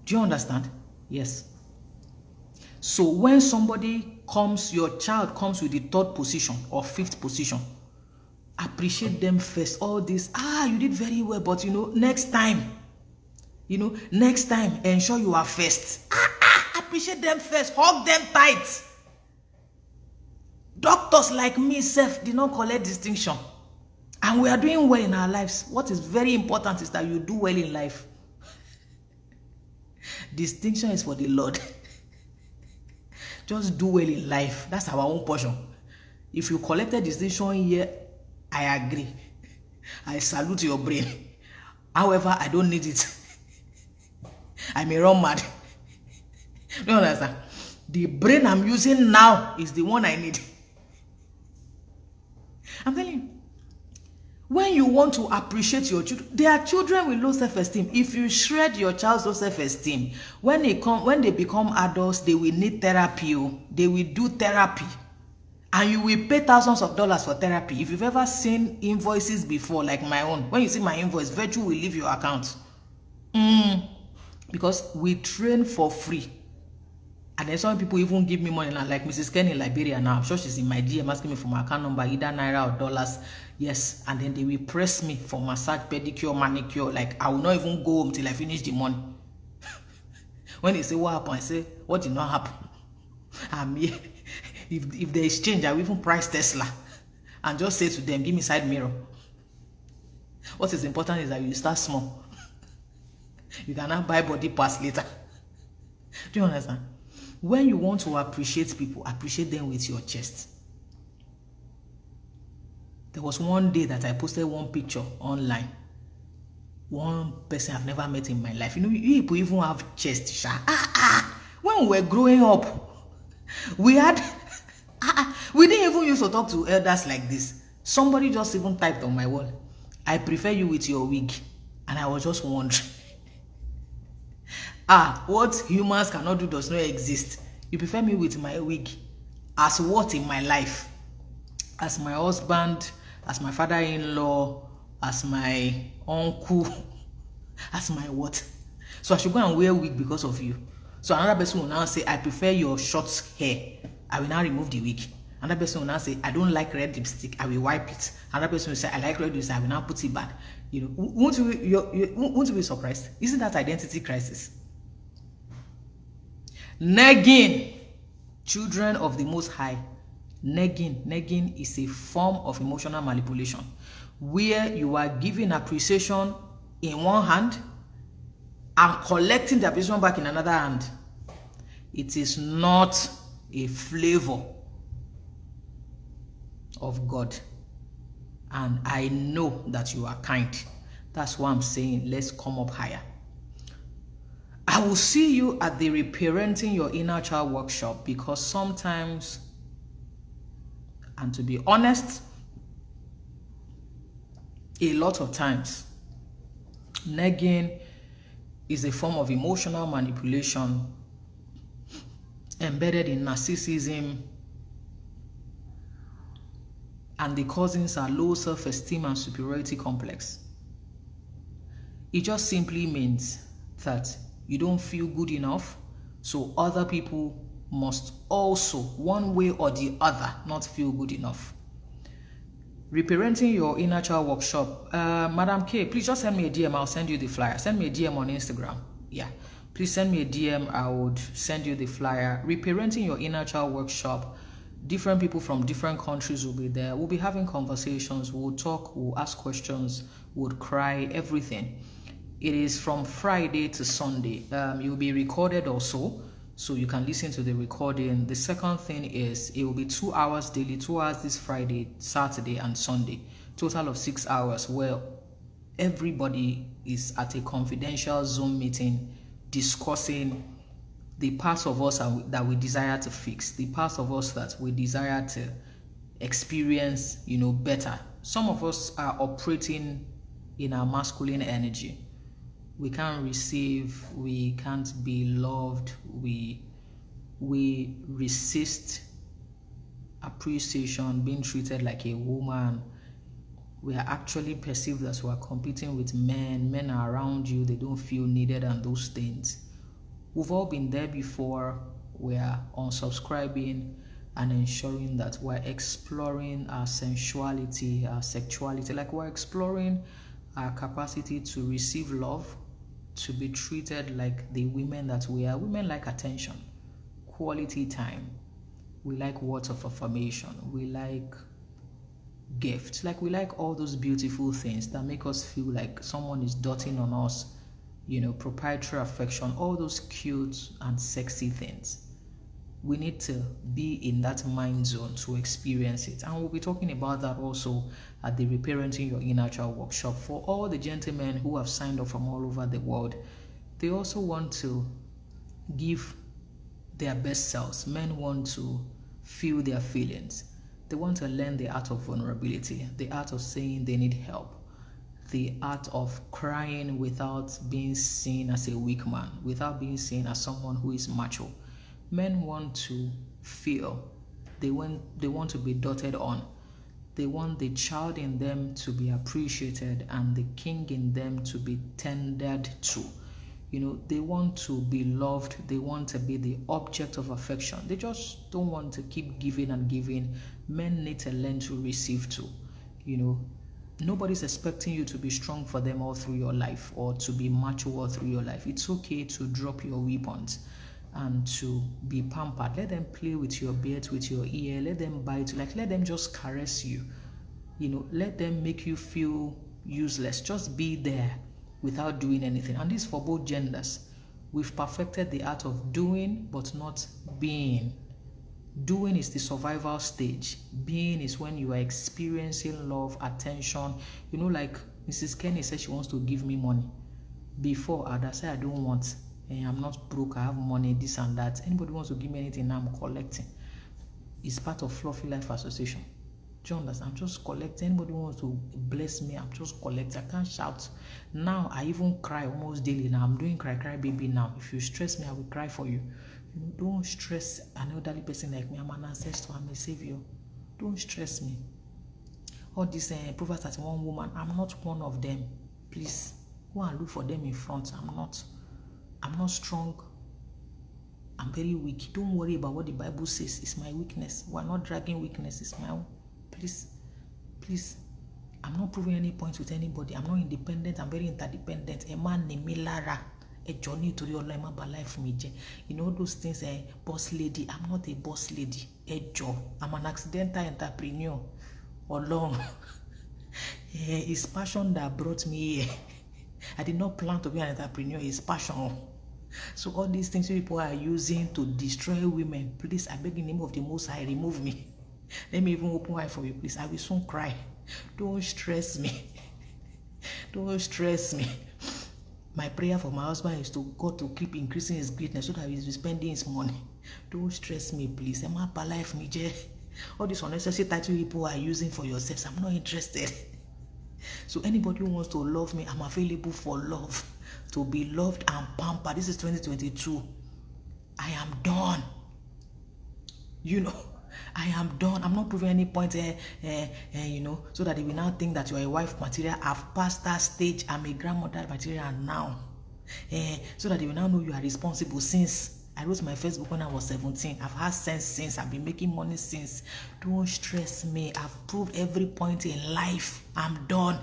Do you understand? Yes. So when somebody comes, your child comes with the third position or fifth position, appreciate them first. All this, you did very well, but next time, ensure you are first. Appreciate them first. Hug them tight. Doctors like me, self, did not collect distinction. And we are doing well in our lives. What is very important is that you do well in life. Distinction is for the Lord. Just do well in life. That's our own portion. If you collected distinction here, I agree. I salute your brain. However, I don't need it. I may run mad. Do you understand? The brain I'm using now is the one I need. I'm telling you. When you want to appreciate your children, there are children with low self-esteem. If you shred your child's low self-esteem, when they become adults, they will need therapy. They will do therapy. And you will pay thousands of dollars for therapy. If you've ever seen invoices before, like my own, when you see my invoice, virtue will leave your account. Because we train for free. And then some people even give me money now, like Mrs. Kenny in Liberia now. I'm sure she's in my DM asking me for my account number, either Naira or dollars. Yes, and then they will press me for massage, pedicure, manicure. Like, I will not even go home till I finish the money. When they say, what happened? I say, what did not happen? I'm here. If there is change, I will even price Tesla. And just say to them, give me side mirror. What is important is that you start small. You cannot buy body parts later. Do you understand? When you want to appreciate people, appreciate them with your chest. There was one day that I posted one picture online. One person I've never met in my life. You know, you people even have chest. When we were growing up, we had... we didn't even used to talk to elders like this. Somebody just even typed on my wall, I prefer you with your wig. And I was just wondering. What humans cannot do does not exist. You prefer me with my wig. As what in my life? As my husband, as my father-in-law, as my uncle, as my what? So I should go and wear wig because of you. So another person will now say, I prefer your short hair. I will now remove the wig. Another person will now say, I don't like red lipstick. I will wipe it. Another person will say, I like red lipstick. I will now put it back. You know, won't you be surprised? Isn't that identity crisis? Negging, children of the Most High. Negging is a form of emotional manipulation where you are giving appreciation in one hand and collecting the appreciation back in another hand. It is not a flavor of God. And I know that you are kind. That's why I'm saying, let's come up higher. I will see you at the Reparenting Your Inner Child workshop, because sometimes, and to be honest, a lot of times, negging is a form of emotional manipulation embedded in narcissism, and the causes are low self-esteem and superiority complex. It just simply means that you don't feel good enough, so other people must also, one way or the other, not feel good enough. Reparenting Your Inner Child workshop. Madam K, please just send me a DM. I'll send you the flyer. Send me a DM on Instagram. Yeah. Please send me a DM. I would send you the flyer. Reparenting Your Inner Child workshop. Different people from different countries will be there. We'll be having conversations. We'll talk. We'll ask questions. We'll cry. Everything. It is from Friday to Sunday. It will be recorded also, so you can listen to the recording. The second thing is, it will be 2 hours daily, 2 hours this Friday, Saturday, and Sunday. Total of 6 hours, where everybody is at a confidential Zoom meeting discussing the parts of us that we desire to fix, the parts of us that we desire to experience, better. Some of us are operating in our masculine energy. We can't receive, we can't be loved, we resist appreciation, being treated like a woman. We are actually perceived as we are competing with men. Men are around you, they don't feel needed, and those things. We've all been there before. We are unsubscribing and ensuring that we're exploring our sensuality, our sexuality, like we're exploring our capacity to receive love, to be treated like the women that we are. Women like attention, quality time, We like words of affirmation. We like gifts. Like, we like all those beautiful things that make us feel like someone is doting on us, proprietary affection, all those cute and sexy things. We need to be in that mind zone to experience it. And we'll be talking about that also at the Reparenting Your Inner Child workshop. For all the gentlemen who have signed up from all over the world, they also want to give their best selves. Men want to feel their feelings. They want to learn the art of vulnerability, the art of saying they need help, the art of crying without being seen as a weak man, without being seen as someone who is macho. Men want to feel. They want to be doted on. They want the child in them to be appreciated and the king in them to be tended to. They want to be loved. They want to be the object of affection. They just don't want to keep giving and giving. Men need to learn to receive too. Nobody's expecting you to be strong for them all through your life or to be macho all through your life. It's okay to drop your weapons and to be pampered. Let them play with your beard, with your ear. Let them bite you. Let them just caress you. Let them make you feel useless. Just be there without doing anything. And this is for both genders. We've perfected the art of doing but not being. Doing is the survival stage. Being is when you are experiencing love, attention. Like Mrs. Kenny said she wants to give me money. Before, I'd say I don't want. I'm not broke, I have money, this and that. Anybody wants to give me anything now, I'm collecting. It's part of Fluffy Life Association. Do you understand? I'm just collecting. Anybody wants to bless me, I'm just collecting. I can't shout. Now, I even cry almost daily. Now, I'm doing cry baby now. If you stress me, I will cry for you. Don't stress an elderly person like me. I'm an ancestor, I'm a savior. Don't stress me. All these Proverbs 31 woman, I'm not one of them. Please, go and look for them in front. I'm not strong. I'm very weak. Don't worry about what the Bible says. It's my weakness. We're not dragging weakness. It's my own. Please. I'm not proving any points with anybody. I'm not independent. I'm very interdependent. A man named Milara. A journey to your life for me. All those things. Boss lady. I'm not a boss lady. A job. I'm an accidental entrepreneur. Alone. It's passion that brought me here. I did not plan to be an entrepreneur. It's passion. So all these things people are using to destroy women, please, I beg in the name of the Most High, remove me. Let me even open wide for you, please. I will soon cry. Don't stress me. Don't stress me. My prayer for my husband is to God to keep increasing his greatness so that he's spending his money. Don't stress me, please. I'm up alive, me. All these unnecessary title people are using for yourselves, I'm not interested. So anybody who wants to love me, I'm available for love. To be loved and pampered. This is 2022. I am done. I am done. I'm not proving any point, so that they will now think that you are a wife material. I've passed that stage. I'm a grandmother material now. So that they will now know you are responsible since I wrote my first book when I was 17. I've had sense since. I've been making money since. Don't stress me. I've proved every point in life. I'm done.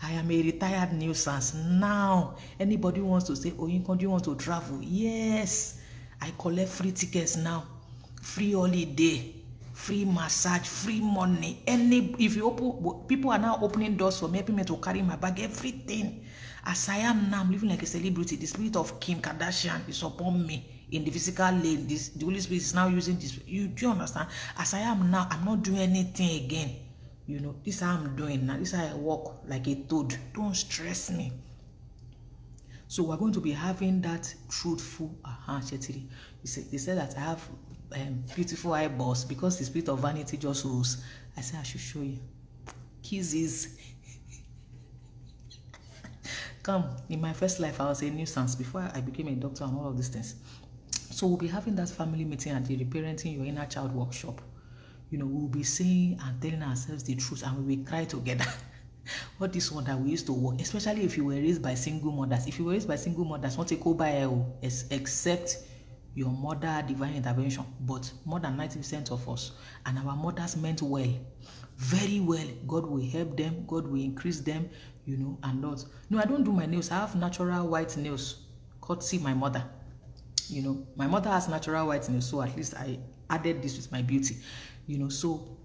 I am a retired nuisance. Now, anybody who wants to say, oh, do you want to travel? Yes. I collect free tickets now. Free holiday. Free massage. Free money. If you open, people are now opening doors for me, helping me to carry my bag, everything. As I am now, I'm living like a celebrity. The spirit of Kim Kardashian is upon me in the physical lane. The Holy Spirit is now using this. Do you understand? As I am now, I'm not doing anything again. This is how I'm doing now. This is how I walk like a toad. Don't stress me. So we're going to be having that truthful They said that I have beautiful eyeballs because the spirit of vanity just rules. I said I should show you. Kisses. Come, in my first life, I was a nuisance before I became a doctor and all of these things. So we'll be having that family meeting at the Reparenting Your Inner Child workshop. We'll be saying and telling ourselves the truth and we will cry together. What this one that we used to work, especially if you were raised by single mothers. If you were raised by single mothers, not take over except your mother divine intervention. But more than 90% of us and our mothers meant well, very well. God will help them. God will increase them, and not. No, I don't do my nails. I have natural white nails, courtesy my mother. You know, my mother has natural whiteness, so at least I added this with my beauty. You know, so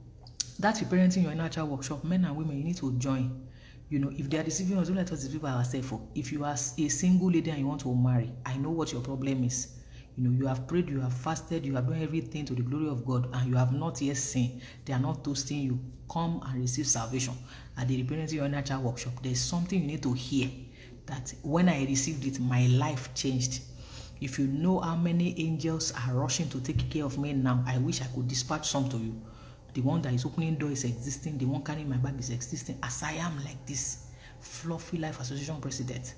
that's reparenting your inner child workshop. Men and women, you need to join. You know, if they are deceiving us, don't let us deceive ourselves. If you are a single lady and you want to marry, I know what your problem is. You know, you have prayed, you have fasted, you have done everything to the glory of God, and you have not yet seen. They are not toasting you. Come and receive salvation at the Reparenting Your Inner Child workshop. There's something you need to hear, that when I received it, my life changed. If you know how many angels are rushing to take care of me now, I wish I could dispatch some to you. The one that is opening door is existing. The one carrying my bag is existing. As I am like this, Fluffy Life Association president.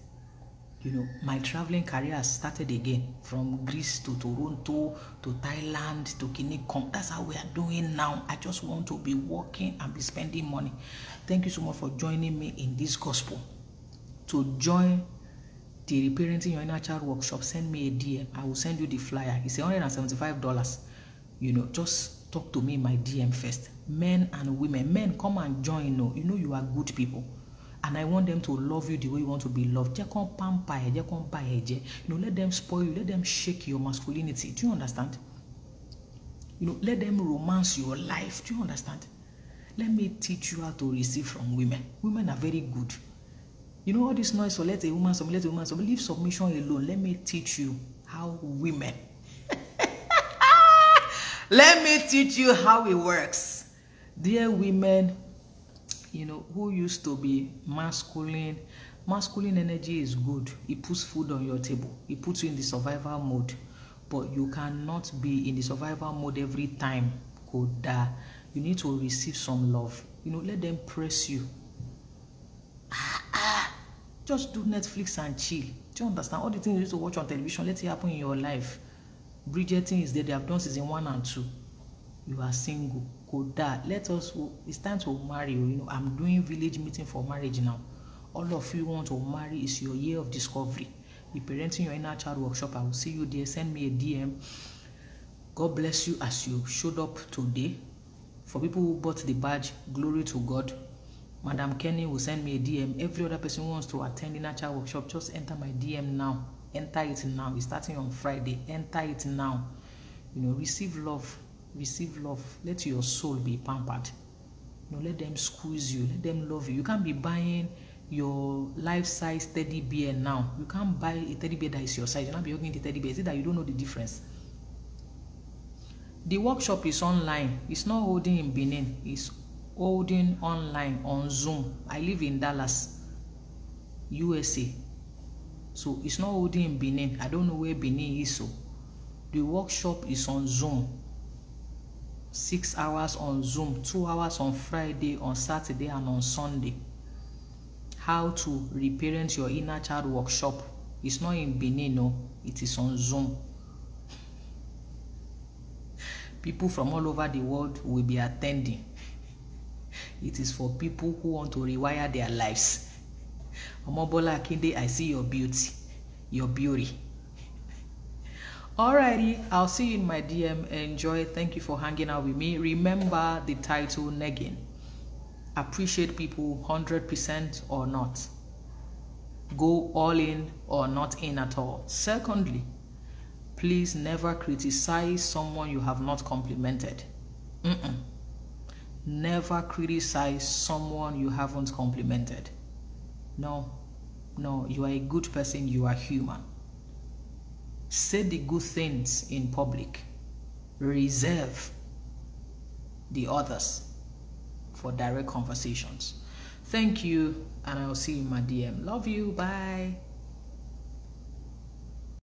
You know, my traveling career has started again, from Greece to Toronto to Thailand to Kinikon. That's how we are doing now. I just want to be working and be spending money. Thank you so much for joining me in this gospel. To join the Reparenting Your Inner Child workshop, send me a DM. I will send you the flyer. It's $175. You know, just talk to me in my DM first. Men and women, men, come and join. You know you are good people, and I want them to love you the way you want to be loved. You know, let them spoil you, let them shake your masculinity. Do you understand? You know, let them romance your life. Do you understand? Let me teach you how to receive from women. Women are very good. You know all this noise for let a woman submit, leave submission alone. Let me teach you how women. Let me teach you how it works. Dear women, you know, who used to be masculine energy is good. It puts food on your table. It puts you in the survival mode. But you cannot be in the survival mode every time. Koda. You need to receive some love. You know, let them press you. Just do Netflix and chill. Do you understand? All the things you need to watch on television, let it happen in your life. Bridgerton is there. They have done season 1 and 2. You are single. Koda. It's time to marry. You know, I'm doing village meeting for marriage now. All of you want to marry. It's your year of discovery. Reparenting Your Inner Child workshop. I will see you there. Send me a DM. God bless you as you showed up today. For people who bought the badge, glory to God. Madam Kenny will send me a DM. Every other person who wants to attend Inner Child workshop, just enter my DM now. Enter it now. It's starting on Friday. Enter it now. You know, receive love. Receive love. Let your soul be pampered. You know, let them squeeze you. Let them love you. You can't be buying your life-size teddy bear now. You can't buy a teddy bear that is your size. You're not be hugging the teddy bear. Is it that you don't know the difference? The workshop is online. It's not holding in Benin. It's holding online on Zoom. I live in Dallas, USA. So it's not holding in Benin. I don't know where Benin is. So the workshop is on Zoom. 6 hours on Zoom, 2 hours on Friday, on Saturday, and on Sunday. How to reparent your inner child workshop. It's not in Benin, no. It is on Zoom. People from all over the world will be attending. It is for people who want to rewire their lives. Omobola Akinde, I see your beauty. Your beauty. Alrighty, I'll see you in my DM. Enjoy. Thank you for hanging out with me. Remember the title, Negging. Appreciate people 100% or not. Go all in or not in at all. Secondly, please never criticize someone you have not complimented. Never criticize someone you haven't complimented. No, you are a good person. You are human. Say the good things in public. Reserve the others for direct conversations. Thank you, and I'll see you in my DM. Love you. Bye.